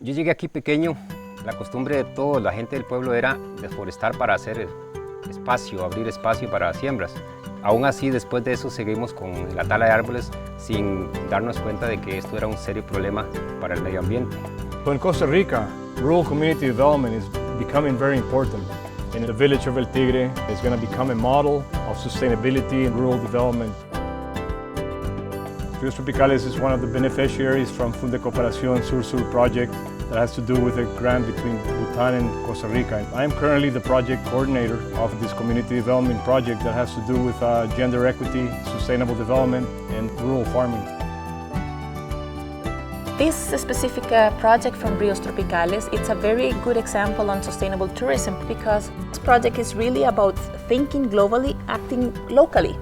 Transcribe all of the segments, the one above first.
Yo llegué aquí pequeño, la costumbre de toda la gente del pueblo era deforestar para hacer espacio, abrir espacio para siembras. Aún así, después de eso seguimos con la tala de árboles sin darnos cuenta de que esto era un serio problema para el medio ambiente. So in Costa Rica, rural community development is becoming very important. And the village of El Tigre is going to become a model of sustainability and rural development. Ríos Tropicales is one of the beneficiaries from Funde Cooperación Sur-Sur project that has to do with a grant between Bhutan and Costa Rica. I am currently the project coordinator of this community development project that has to do with gender equity, sustainable development, and rural farming. This specific project from Ríos Tropicales, it's a very good example on sustainable tourism because this project is really about thinking globally, acting locally.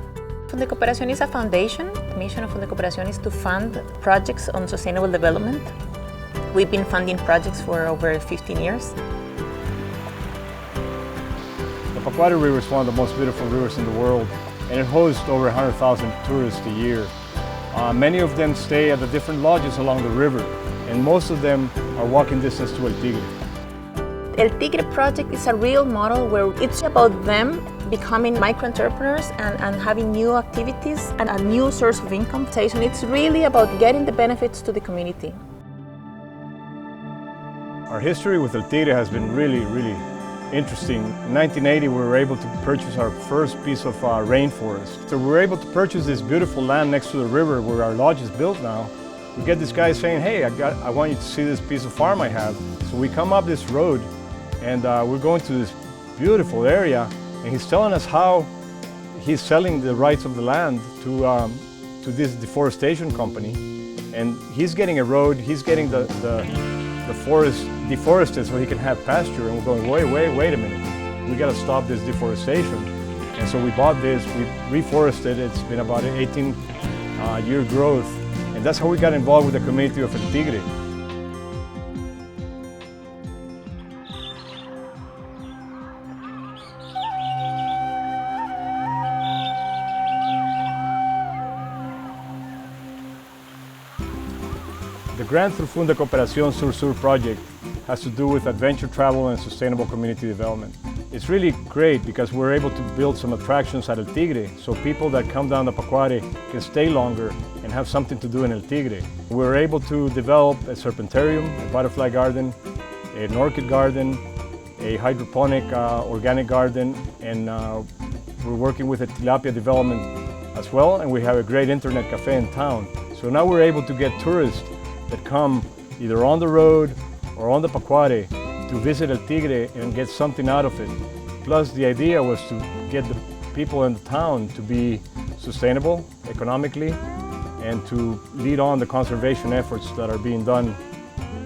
Funde Cooperación is a foundation. The mission of Funde Cooperación is to fund projects on sustainable development. We've been funding projects for over 15 years. The Pacuare River is one of the most beautiful rivers in the world, and it hosts over 100,000 tourists a year. Many of them stay at the different lodges along the river, and most of them are walking distance to El Tigre. El Tigre project is a real model where it's about them becoming micro-entrepreneurs and having new activities and a new source of income. It's really about getting the benefits to the community. Our history with El Tigre has been really interesting. In 1980, we were able to purchase our first piece of rainforest. So we were able to purchase this beautiful land next to the river where our lodge is built now. We get this guy saying, hey, I want you to see this piece of farm I have. So we come up this road and we're going to this beautiful area, and he's telling us how he's selling the rights of the land to this deforestation company. And he's getting a road, he's getting the forest deforested so he can have pasture, and we're going, wait a minute. We got to stop this deforestation. And so we bought this, we reforested. It's been about an 18-year growth. And that's how we got involved with the community of El Tigre. The grant through Funde Cooperación Sur-Sur project has to do with adventure travel and sustainable community development. It's really great because we're able to build some attractions at El Tigre so people that come down to Pacuare can stay longer and have something to do in El Tigre. We're able to develop a serpentarium, a butterfly garden, an orchid garden, a hydroponic organic garden, and we're working with a tilapia development as well, and we have a great internet cafe in town. So now we're able to get tourists that come either on the road or on the Pacuare to visit El Tigre and get something out of it. Plus, the idea was to get the people in the town to be sustainable economically and to lead on the conservation efforts that are being done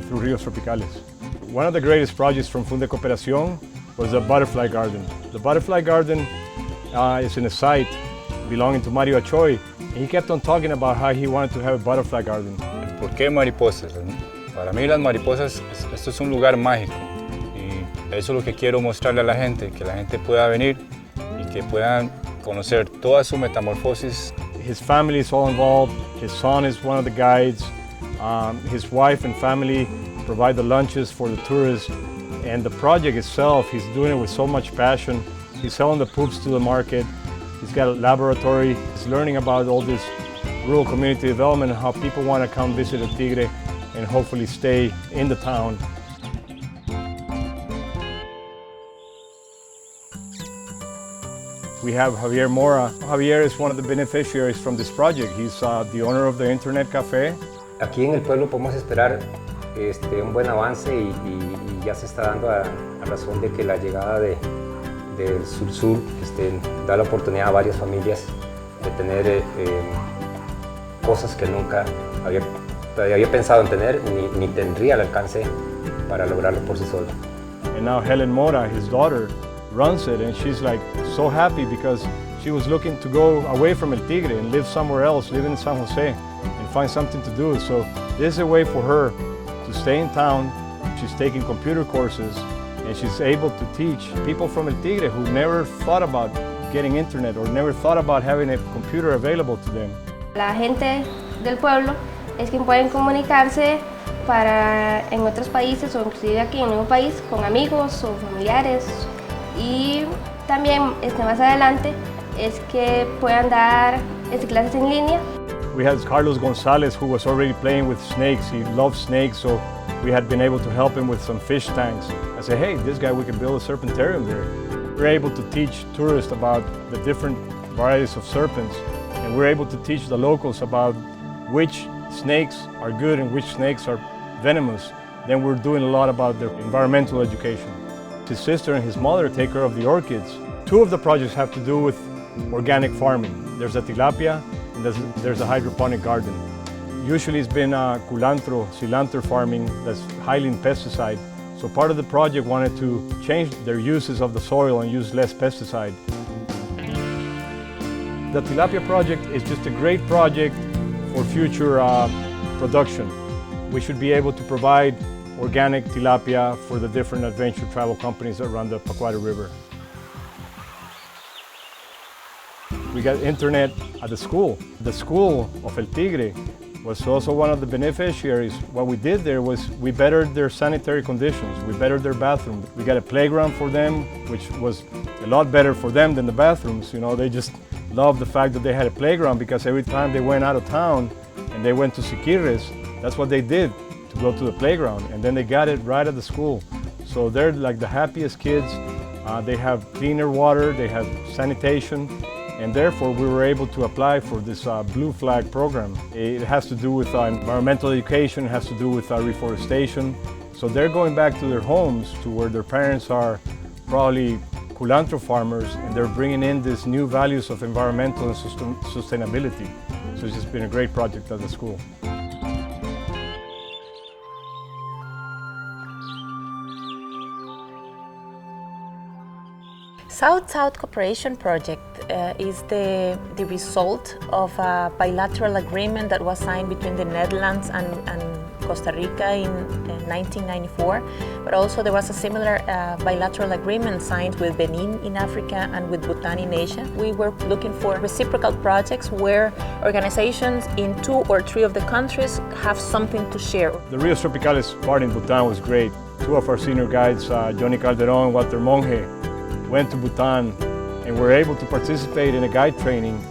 through Ríos Tropicales. One of the greatest projects from Funde Cooperación was the butterfly garden. The butterfly garden is in a site belonging to Mario Achoy, and he kept on talking about how he wanted to have a butterfly garden. ¿Por qué mariposas? Para mí las mariposas, esto es un lugar mágico y eso es lo que quiero mostrarle a la gente, que la gente pueda venir y que puedan conocer toda su metamorfosis. His family is all involved, his son is one of the guides, his wife and family provide the lunches for the tourists, and the project itself, he's doing it with so much passion. He's selling the poops to the market, he's got a laboratory, he's learning about all this rural community development and how people want to come visit El Tigre and hopefully stay in the town. We have Javier Mora. Javier is one of the beneficiaries from this project. He's the owner of the Internet Cafe. Aquí en el pueblo podemos esperar un buen avance y ya se está dando a razón de que la llegada del sur-sur da la oportunidad a varias familias de tener cosas que nunca había pensado en tener ni tendría el alcance para lograrlo por sí sola. And now Helen Mora, his daughter, runs it, and she's like so happy because she was looking to go away from El Tigre and live somewhere else, live in San Jose and find something to do. So this is a way for her to stay in town. She's taking computer courses and she's able to teach people from El Tigre who never thought about getting internet or never thought about having a computer available to them. La gente del pueblo es quien pueden comunicarse para en otros países o inclusive aquí en un país con amigos o familiares, y también más adelante es que puedan dar clases en línea. We had Carlos Gonzalez, who was already playing with snakes. He loved snakes, so we had been able to help him with some fish tanks. I said, hey, this guy, we can build a serpentarium there. We're able to teach tourists about the different varieties of serpents, and we're able to teach the locals about which snakes are good and which snakes are venomous. Then we're doing a lot about their environmental education. His sister and his mother take care of the orchids. Two of the projects have to do with organic farming. There's a tilapia and there's a hydroponic garden. Usually it's been cilantro farming that's highly in pesticide. So part of the project wanted to change their uses of the soil and use less pesticide. The tilapia project is just a great project for future production. We should be able to provide organic tilapia for the different adventure travel companies that run the Pacuaro River. We got internet at the school. The school of El Tigre was also one of the beneficiaries. What we did there was we bettered their sanitary conditions. We bettered their bathrooms. We got a playground for them, which was a lot better for them than the bathrooms. You know, they just loved the fact that they had a playground, because every time they went out of town and they went to Tigres, that's what they did, to go to the playground. And then they got it right at the school. So they're like the happiest kids. They have cleaner water, they have sanitation, and therefore we were able to apply for this Blue Flag program. It has to do with environmental education, it has to do with reforestation. So they're going back to their homes, to where their parents are probably cilantro farmers, and they're bringing in these new values of environmental and sustainability. So it's just been a great project at the school. South-South Cooperation Project is the result of a bilateral agreement that was signed between the Netherlands and Costa Rica in 1994, but also there was a similar bilateral agreement signed with Benin in Africa and with Bhutan in Asia. We were looking for reciprocal projects where organizations in 2 or 3 of the countries have something to share. The Rios Tropicales part in Bhutan was great. 2 of our senior guides, Johnny Calderon and Walter Monge, went to Bhutan and were able to participate in a guide training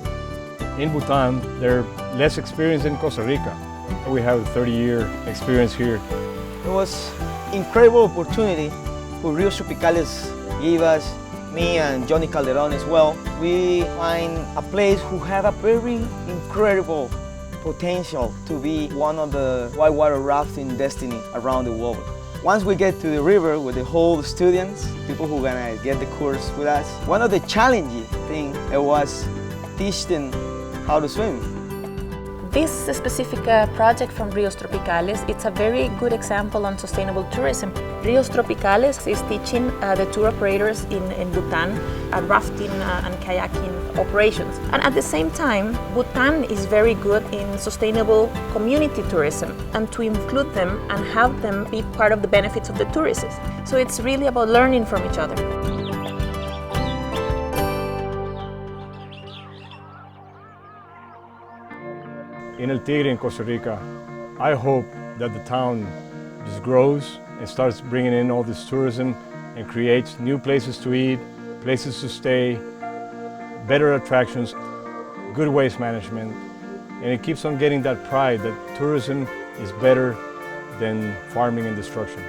in Bhutan. They're less experienced in Costa Rica. We have a 30-year experience here. It was an incredible opportunity who Rios Tropicales gave us, me and Johnny Calderon as well. We find a place who have a very incredible potential to be one of the whitewater rafting destiny around the world. Once we get to the river with the whole students, people who are gonna get the course with us, one of the challenging things was teach them how to swim. This specific project from Rios Tropicales, it's a very good example on sustainable tourism. Rios Tropicales is teaching the tour operators in Bhutan rafting and kayaking operations. And at the same time, Bhutan is very good in sustainable community tourism, and to include them and have them be part of the benefits of the tourists. So it's really about learning from each other. In El Tigre in Costa Rica, I hope that the town just grows and starts bringing in all this tourism and creates new places to eat, places to stay, better attractions, good waste management, and it keeps on getting that pride that tourism is better than farming and destruction.